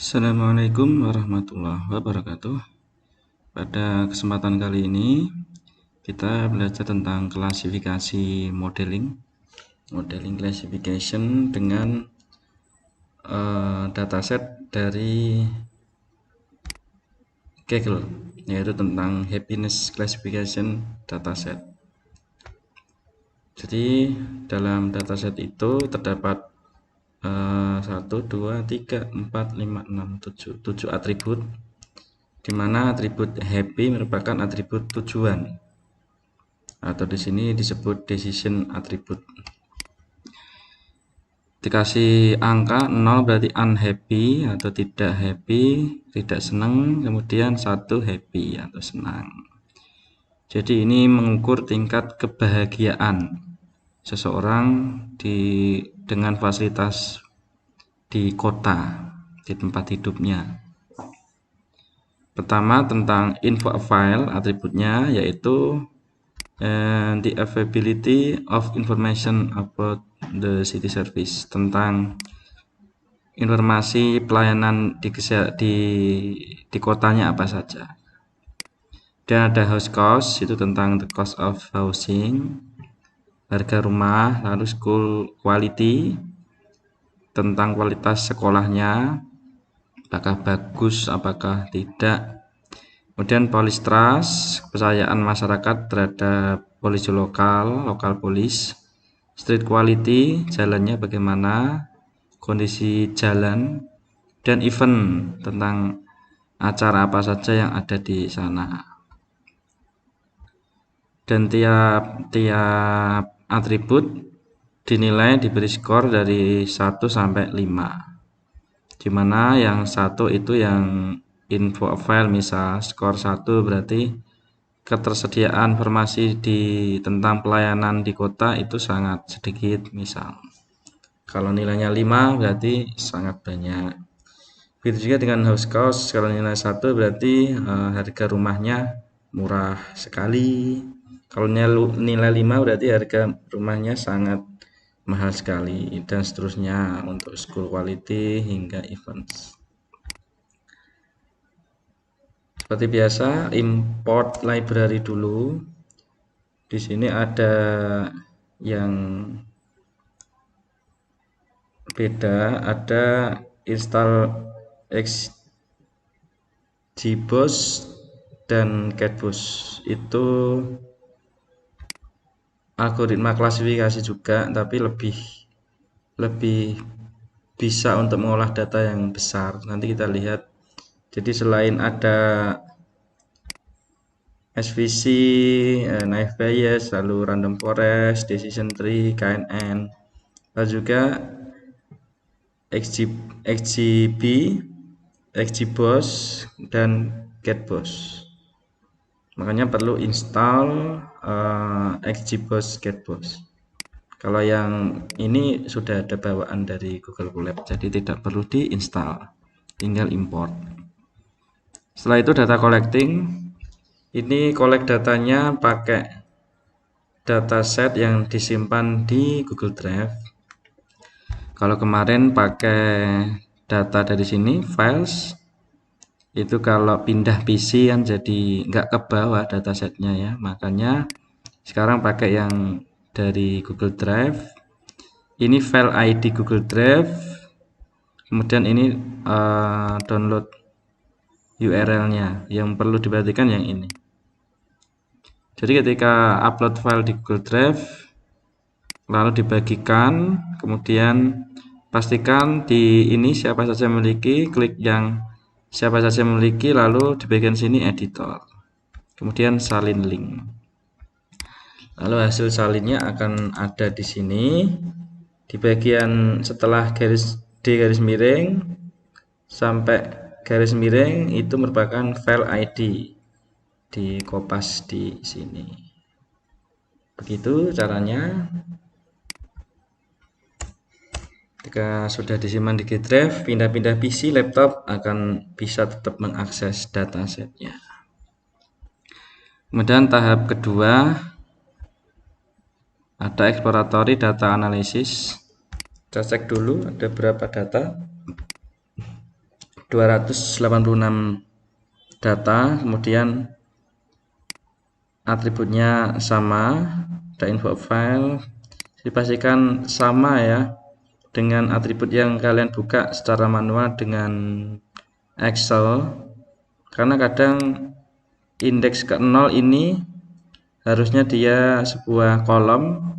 Assalamualaikum warahmatullahi wabarakatuh. Pada kesempatan kali ini kita belajar tentang klasifikasi modeling classification dengan dataset dari Kaggle, yaitu tentang happiness classification dataset. Jadi dalam dataset itu terdapat 1, 2, 3, 4, 5, 6, 7 atribut, di mana atribut happy merupakan atribut tujuan, atau di sini disebut decision attribute. Dikasih angka 0 berarti unhappy atau tidak happy, tidak senang, kemudian 1 happy atau senang. Jadi ini mengukur tingkat kebahagiaan seseorang dengan fasilitas di kota, di tempat hidupnya. Pertama tentang info file, atributnya yaitu the availability of information about the city service, tentang informasi pelayanan di kotanya apa saja. Dan ada house cost, itu tentang the cost of housing, harga rumah. Lalu school quality, tentang kualitas sekolahnya, apakah bagus, apakah tidak. Kemudian police trust, kepercayaan masyarakat terhadap polisi lokal police. Street quality, jalannya bagaimana, kondisi jalan. Dan event, tentang acara apa saja yang ada di sana. Dan tiap atribut dinilai, diberi skor dari 1 sampai 5, dimana yang 1 itu yang info file, misal skor 1 berarti ketersediaan informasi tentang pelayanan di kota itu sangat sedikit, misal. Kalau nilainya 5 berarti sangat banyak. Begitu juga dengan house cost, kalau nilai 1 berarti harga rumahnya murah sekali. Kalau nilai 5 berarti harga rumahnya sangat mahal sekali, dan seterusnya untuk school quality hingga events. Seperti biasa, import library dulu. Di sini ada yang beda, ada install XGBoost dan CatBoost. Itu algoritma klasifikasi juga, tapi lebih bisa untuk mengolah data yang besar. Nanti kita lihat. Jadi selain ada SVC, naive Bayes, lalu random forest, decision tree, KNN, lalu juga XGB, XGBoost, dan CatBoost. Makanya perlu install XGBoost, CatBoost. Kalau yang ini sudah ada bawaan dari Google Colab, jadi tidak perlu diinstal, tinggal import. Setelah itu data collecting, ini collect datanya pakai dataset yang disimpan di Google Drive. Kalau kemarin pakai data dari sini, files, itu kalau pindah PC kan jadi nggak ke bawah datasetnya ya, makanya sekarang pakai yang dari Google Drive. Ini file ID Google Drive, kemudian ini download URL-nya. Yang perlu diperhatikan yang ini. Jadi ketika upload file di Google Drive, lalu dibagikan, kemudian pastikan di ini siapa saja memiliki, klik yang siapa saja memiliki, lalu di bagian sini editor, kemudian salin link. Lalu hasil salinnya akan ada di sini, di bagian setelah garis miring sampai garis miring itu merupakan file ID, di kopas di sini. Begitu caranya. Jika sudah disimpan di Google Drive, pindah-pindah PC, laptop akan bisa tetap mengakses datasetnya. Kemudian tahap kedua ada exploratory data analysis. Kita cek dulu ada berapa data. 286 data, kemudian atributnya sama, ada info file, dipastikan sama ya dengan atribut yang kalian buka secara manual dengan Excel, karena kadang indeks ke 0 ini harusnya dia sebuah kolom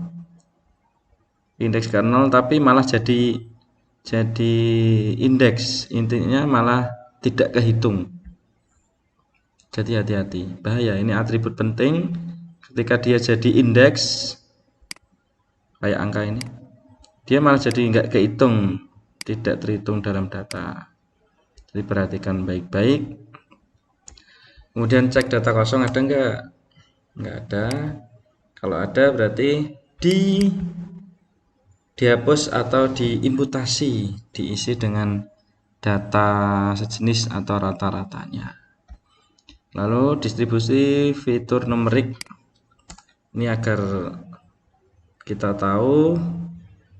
indeks ke 0 tapi malah jadi indeks, intinya malah tidak kehitung. Jadi hati-hati, bahaya. Ini atribut penting, ketika dia jadi indeks kayak angka ini, dia malah jadi nggak kehitung, tidak terhitung dalam data. Jadi perhatikan baik-baik. Kemudian cek data kosong ada nggak ada. Kalau ada berarti dihapus atau diimputasi, diisi dengan data sejenis atau rata-ratanya. Lalu distribusi fitur numerik, ini agar kita tahu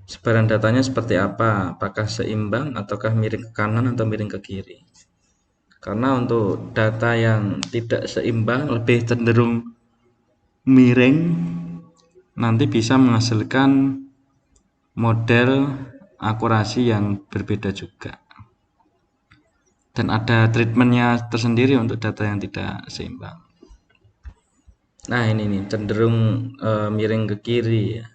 sebaran datanya seperti apa, apakah seimbang ataukah miring ke kanan atau miring ke kiri. Karena untuk data yang tidak seimbang, lebih cenderung miring, nanti bisa menghasilkan model akurasi yang berbeda juga. Dan ada treatmentnya tersendiri untuk data yang tidak seimbang. Nah ini nih cenderung miring ke kiri ya.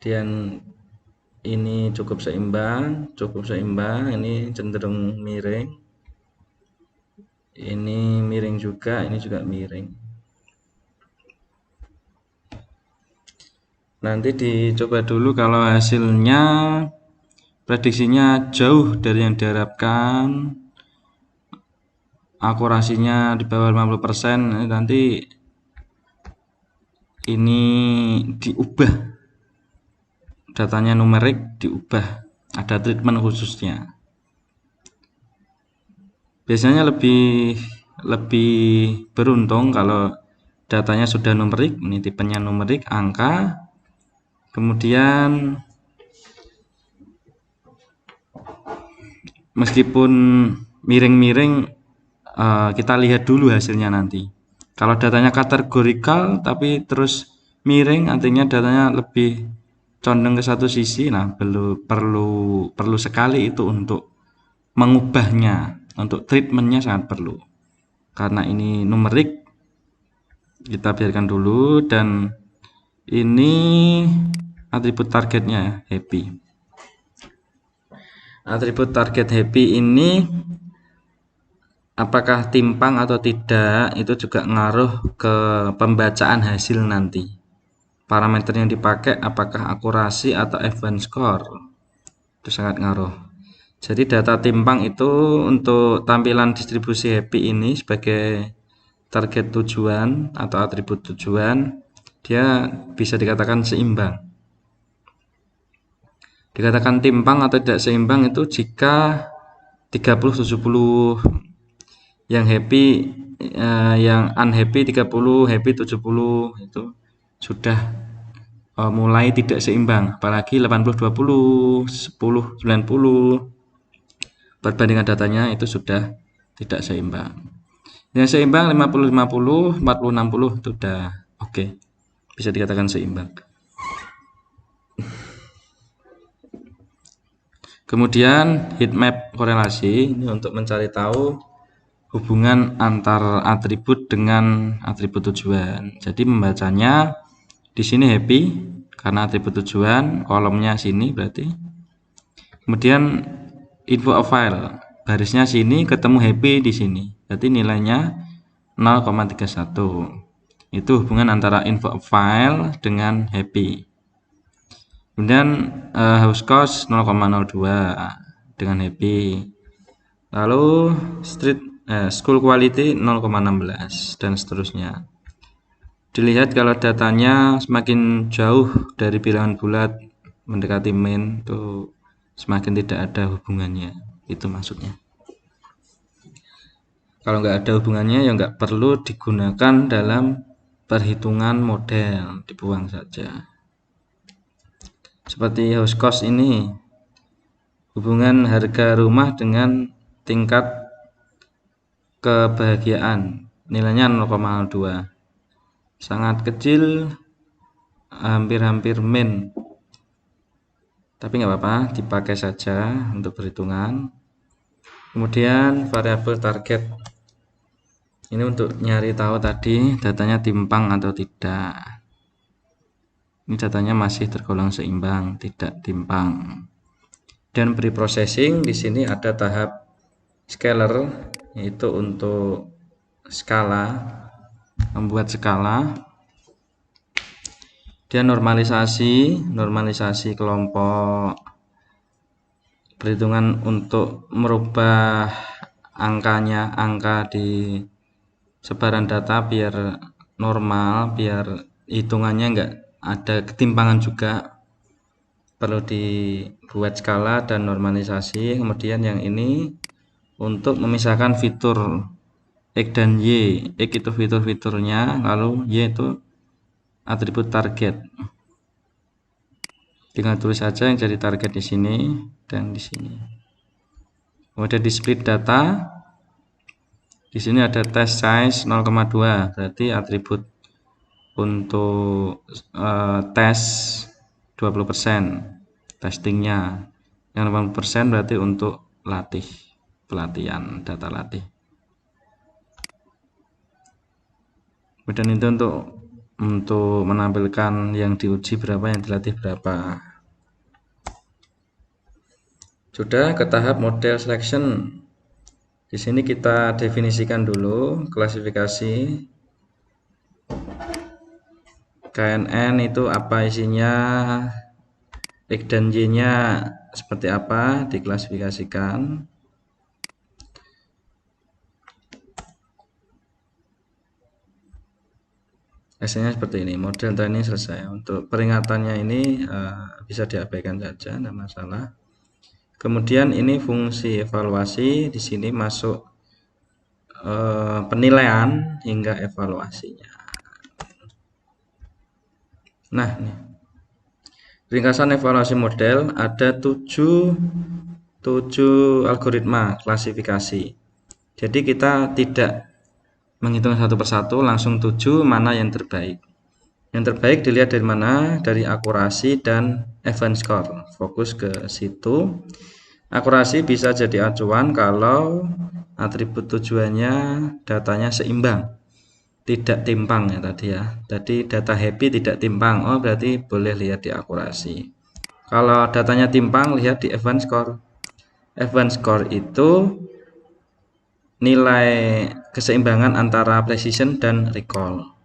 Dan ini cukup seimbang, ini cenderung miring. Ini miring juga, ini juga miring. Nanti dicoba dulu kalau hasilnya prediksinya jauh dari yang diharapkan, akurasinya di bawah 50%, nanti ini diubah, datanya numerik diubah, ada treatment khususnya. Biasanya lebih beruntung kalau datanya sudah numerik, ini tipenya numerik, angka, kemudian meskipun miring-miring, kita lihat dulu hasilnya nanti. Kalau datanya kategorikal tapi terus miring, artinya datanya lebih condong ke satu sisi. Nah, perlu sekali itu untuk mengubahnya, untuk treatmentnya sangat perlu. Karena ini numerik, kita biarkan dulu. Dan ini atribut targetnya happy. Atribut target happy ini apakah timpang atau tidak itu juga ngaruh ke pembacaan hasil nanti. Parameter yang dipakai apakah akurasi atau advance score, itu sangat ngaruh. Jadi data timpang itu untuk tampilan distribusi happy ini sebagai target tujuan atau atribut tujuan, dia bisa dikatakan seimbang. Dikatakan timpang atau tidak seimbang itu jika 30-70 yang happy, yang unhappy 30, happy 70, itu sudah mulai tidak seimbang. Apalagi 80-20, 10-90, perbandingan datanya itu sudah tidak seimbang. Yang seimbang 50-50, 40-60 itu sudah oke, bisa dikatakan seimbang. Kemudian heat map korelasi, ini untuk mencari tahu hubungan antar atribut dengan atribut tujuan. Jadi membacanya di sini happy karena atribut tujuan, kolomnya sini berarti. Kemudian info file, barisnya sini ketemu happy di sini. Berarti nilainya 0,31. Itu hubungan antara info file dengan happy. Kemudian house cost 0,02 dengan happy. Lalu school quality 0,16 dan seterusnya. Dilihat kalau datanya semakin jauh dari bilangan bulat mendekati min, itu semakin tidak ada hubungannya, itu maksudnya. Kalau nggak ada hubungannya ya nggak perlu digunakan dalam perhitungan model, dibuang saja. Seperti house cost ini, hubungan harga rumah dengan tingkat kebahagiaan, nilainya 0,2, sangat kecil, hampir-hampir min, tapi nggak apa-apa, dipakai saja untuk perhitungan. Kemudian variabel target, ini untuk nyari tahu tadi datanya timpang atau tidak. Ini datanya masih tergolong seimbang, tidak timpang. Dan preprocessing, di sini ada tahap scalar, yaitu untuk skala, membuat skala. Dia normalisasi kelompok, perhitungan untuk merubah angka di sebaran data biar normal, biar hitungannya enggak ada ketimpangan juga, perlu dibuat skala dan normalisasi. Kemudian yang ini untuk memisahkan fitur X dan Y. X itu fitur-fiturnya, lalu Y itu atribut target. Tinggal tulis saja yang jadi target di sini dan di sini. Kemudian di split data, di sini ada test size 0,2, berarti atribut untuk tes 20%, testingnya. Yang 80% berarti untuk pelatihan, data latih. Kemudian itu untuk menampilkan yang diuji berapa, yang dilatih berapa. Sudah ke tahap model selection. Di sini kita definisikan dulu klasifikasi. KNN itu apa isinya, X dan Y-nya seperti apa, diklasifikasikan. Hasilnya seperti ini. Model training selesai. Untuk peringatannya ini bisa diabaikan saja, tidak masalah. Kemudian ini fungsi evaluasi, di sini masuk penilaian hingga evaluasinya. Nah, nih. Ringkasan evaluasi model ada 7 algoritma klasifikasi. Jadi kita tidak menghitung satu persatu, langsung 7 mana yang terbaik. Yang terbaik dilihat dari mana? Dari akurasi dan event score. Fokus ke situ. Akurasi bisa jadi acuan kalau atribut tujuannya datanya seimbang, tidak timpang ya tadi ya. Tadi data happy tidak timpang, oh berarti boleh lihat di akurasi. Kalau datanya timpang, lihat di event score. Event score itu nilai keseimbangan antara precision dan recall.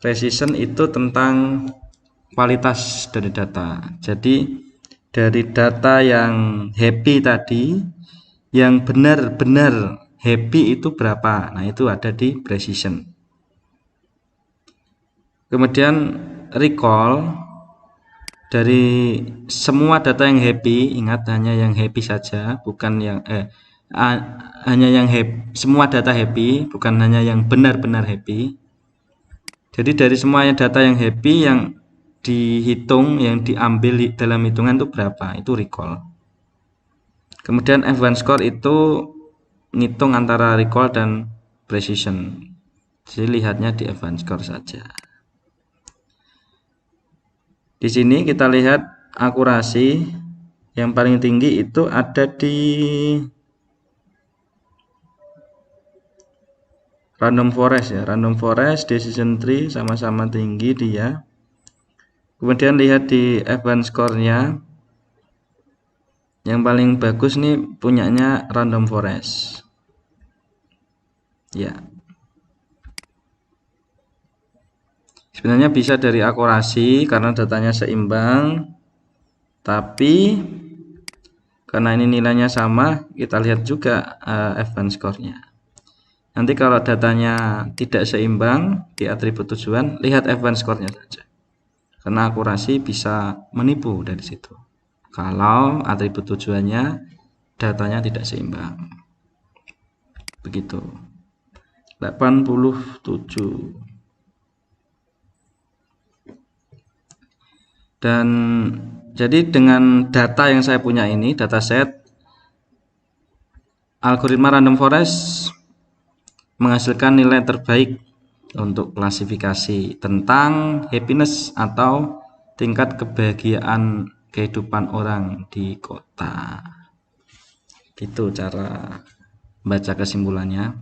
Precision itu tentang kualitas dari data. Jadi dari data yang happy tadi, yang benar-benar happy itu berapa? Nah, itu ada di precision. Kemudian recall, dari semua data yang happy, ingat hanya yang happy saja, bukan yang hanya yang happy, semua data happy, bukan hanya yang benar-benar happy. Jadi dari semuanya data yang happy, yang dihitung, yang diambil dalam hitungan itu berapa, itu recall. Kemudian event score itu ngitung antara recall dan precision, jadi lihatnya di event score saja. Di sini kita lihat akurasi yang paling tinggi itu ada di random forest ya, random forest, decision tree sama-sama tinggi dia. Kemudian lihat di event score-nya, yang paling bagus nih punyanya random forest. Ya. Sebenarnya bisa dari akurasi karena datanya seimbang, tapi karena ini nilainya sama, kita lihat juga event score-nya. Nanti kalau datanya tidak seimbang di atribut tujuan, lihat event score-nya saja. Karena akurasi bisa menipu dari situ. Kalau atribut tujuannya datanya tidak seimbang. Begitu. 87. Dan jadi dengan data yang saya punya ini, dataset Algoritma random forest menghasilkan nilai terbaik untuk klasifikasi tentang happiness atau tingkat kebahagiaan kehidupan orang di kota. Gitu cara baca kesimpulannya.